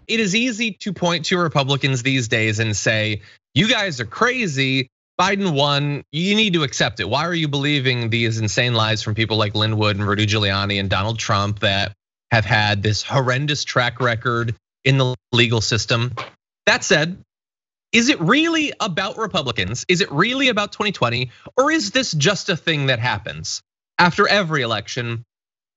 it is easy to point to Republicans these days and say, you guys are crazy. Biden won, you need to accept it. Why are you believing these insane lies from people like Linwood and Rudy Giuliani and Donald Trump that have had this horrendous track record in the legal system? That said, is it really about Republicans? Is it really about 2020? Or is this just a thing that happens? After every election,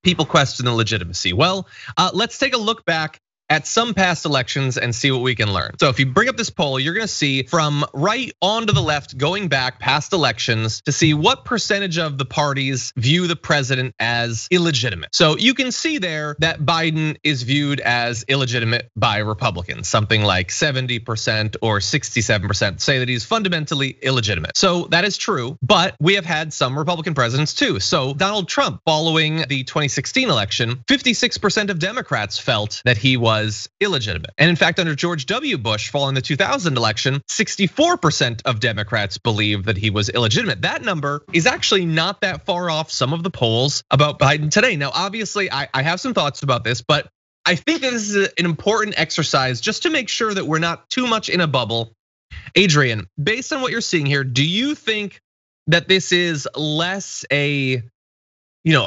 people question the legitimacy. Well, let's take a look back at some past elections and see what we can learn. So if you bring up this poll, you're gonna see from right on to the left, going back past elections to see what percentage of the parties view the president as illegitimate. So you can see there that Biden is viewed as illegitimate by Republicans. Something like 70% or 67% say that he's fundamentally illegitimate. So that is true, but we have had some Republican presidents too. So Donald Trump, following the 2016 election, 56% of Democrats felt that he was illegitimate. And in fact, under George W. Bush, following the 2000 election, 64% of Democrats believed that he was illegitimate. That number is actually not that far off some of the polls about Biden today. Now, obviously, I have some thoughts about this, but I think that this is an important exercise just to make sure that we're not too much in a bubble. Adrienne, based on what you're seeing here, do you think that this is less a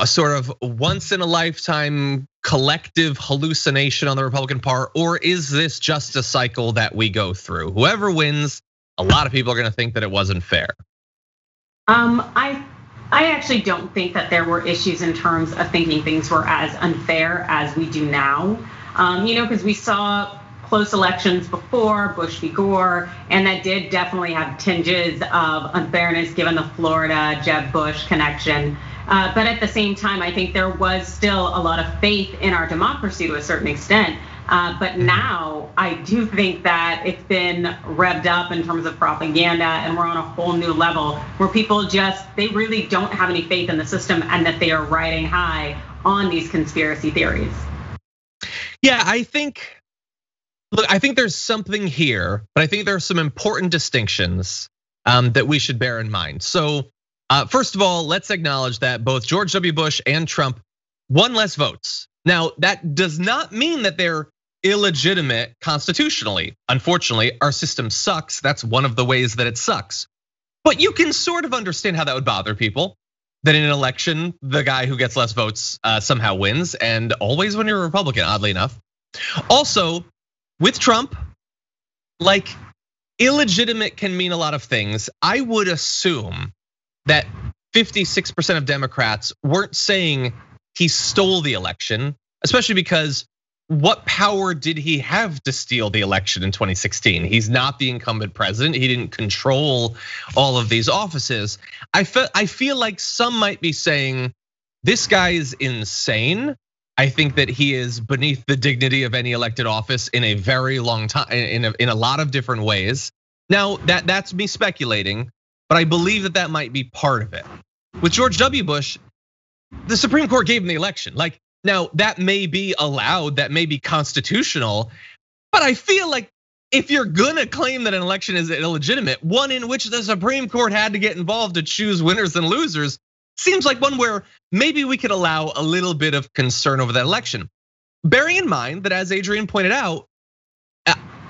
sort of once in a lifetime collective hallucination on the Republican part, or is this just a cycle that we go through? Whoever wins, a lot of people are gonna think that it wasn't fair. I actually don't think that there were issues in terms of thinking things were as unfair as we do now. Because we saw close elections before, Bush v. Gore, and that did definitely have tinges of unfairness given the Florida Jeb Bush connection. But at the same time, I think there was still a lot of faith in our democracy to a certain extent. But now I do think that it's been revved up in terms of propaganda, and we're on a whole new level where people they really don't have any faith in the system, and that they are riding high on these conspiracy theories. Yeah, I think there's something here, but I think there are some important distinctions that we should bear in mind. So first of all, let's acknowledge that both George W. Bush and Trump won less votes. Now, that does not mean that they're illegitimate constitutionally. Unfortunately, our system sucks. That's one of the ways that it sucks. But you can sort of understand how that would bother people. That in an election, the guy who gets less votes somehow wins, and always when you're a Republican, oddly enough. Also, with Trump, like illegitimate can mean a lot of things. I would assume that 56% of Democrats weren't saying he stole the election, especially because what power did he have to steal the election in 2016? He's not the incumbent president. He didn't control all of these offices. I feel like some might be saying this guy is insane. I think that he is beneath the dignity of any elected office in a very long time, in a lot of different ways. Now, that's me speculating, but I believe that might be part of it. With George W. Bush, the Supreme Court gave him the election. Like, now that may be allowed, that may be constitutional, but I feel like if you're gonna claim that an election is illegitimate, one in which the Supreme Court had to get involved to choose winners and losers, seems like one where maybe we could allow a little bit of concern over that election. Bearing in mind that, as Adrienne pointed out,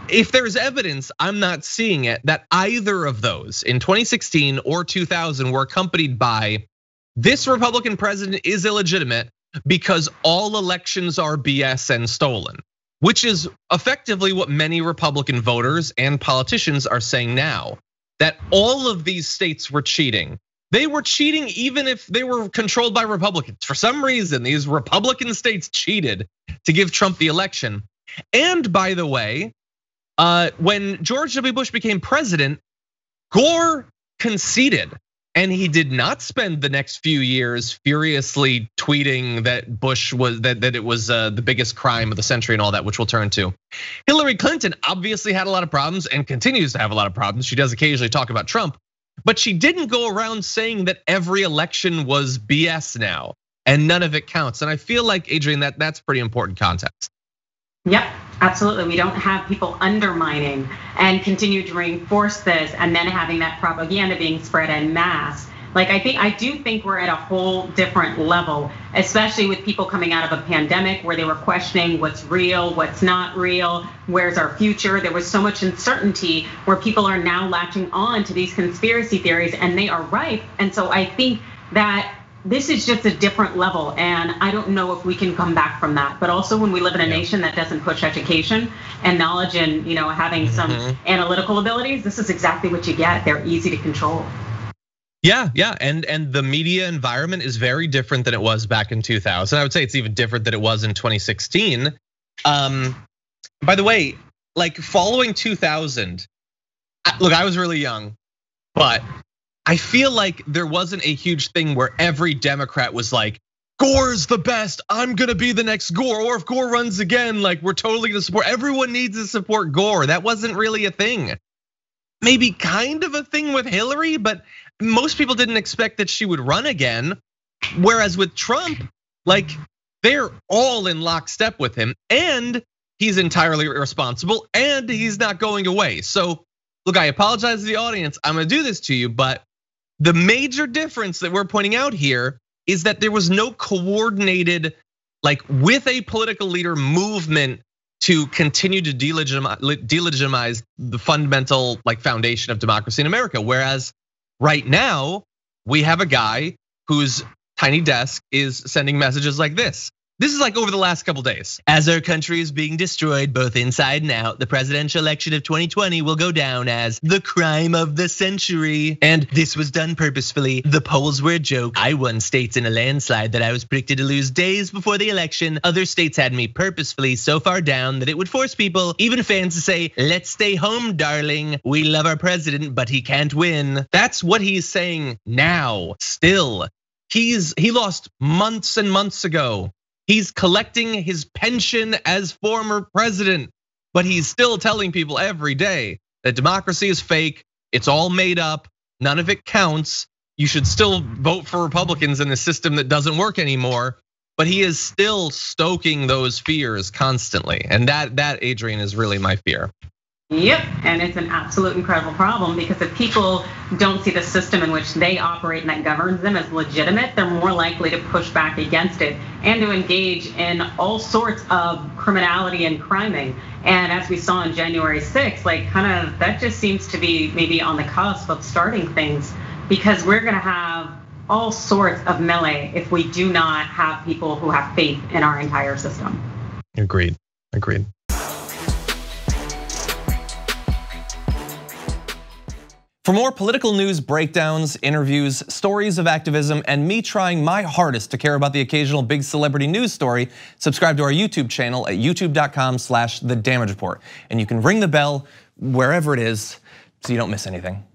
if there's evidence, I'm not seeing it, that either of those in 2016 or 2000 were accompanied by this Republican president is illegitimate because all elections are BS and stolen, which is effectively what many Republican voters and politicians are saying now, that all of these states were cheating. They were cheating even if they were controlled by Republicans. For some reason, these Republican states cheated to give Trump the election. And by the way, when George W. Bush became president, Gore conceded, and he did not spend the next few years furiously tweeting that Bush was that it was the biggest crime of the century and all that, which we'll turn to. Hillary Clinton obviously had a lot of problems and continues to have a lot of problems. She does occasionally talk about Trump, but she didn't go around saying that every election was BS now and none of it counts. And I feel like, Adrienne, that's pretty important context. Yep, absolutely. We don't have people undermining and continue to reinforce this, and then having that propaganda being spread en masse Like, I do think we're at a whole different level, especially with people coming out of a pandemic where they were questioning what's real, what's not real, where's our future. There was so much uncertainty where people are now latching on to these conspiracy theories, and they are rife. And so I think that this is just a different level, and I don't know if we can come back from that. But also, when we live in a nation that doesn't push education and knowledge and having some analytical abilities, this is exactly what you get. They're easy to control. Yeah, and the media environment is very different than it was back in 2000. I would say it's even different than it was in 2016. By the way, like following 2000, look, I was really young, but I feel like there wasn't a huge thing where every Democrat was like, Gore's the best, I'm gonna be the next Gore, or if Gore runs again, like we're totally gonna support, everyone needs to support Gore. That wasn't really a thing. Maybe kind of a thing with Hillary, but most people didn't expect that she would run again. Whereas with Trump, like they're all in lockstep with him, and he's entirely irresponsible, and he's not going away. So look, I apologize to the audience, I'm gonna do this to you, but the major difference that we're pointing out here is that there was no coordinated, like with a political leader, movement to continue to delegitimize the fundamental like foundation of democracy in America. Whereas right now, we have a guy whose tiny desk is sending messages like this. This is like over the last couple days. As our country is being destroyed both inside and out, the presidential election of 2020 will go down as the crime of the century. And this was done purposefully. The polls were a joke. I won states in a landslide that I was predicted to lose days before the election. Other states had me purposefully so far down that it would force people, even fans, to say, let's stay home, darling. We love our president, but he can't win. That's what he's saying now, still. He lost months and months ago. He's collecting his pension as former president, but he's still telling people every day that democracy is fake, it's all made up, none of it counts. You should still vote for Republicans in a system that doesn't work anymore. But he is still stoking those fears constantly. And that Adrienne, is really my fear. Yep, and it's an absolute incredible problem because if people don't see the system in which they operate and that governs them as legitimate, they're more likely to push back against it and to engage in all sorts of criminality and criming. And as we saw on January 6th, like kind of that just seems to be maybe on the cusp of starting things, because we're gonna have all sorts of melee if we do not have people who have faith in our entire system. Agreed. For more political news breakdowns, interviews, stories of activism, and me trying my hardest to care about the occasional big celebrity news story, subscribe to our YouTube channel at youtube.com/thedamagereport. And you can ring the bell wherever it is so you don't miss anything.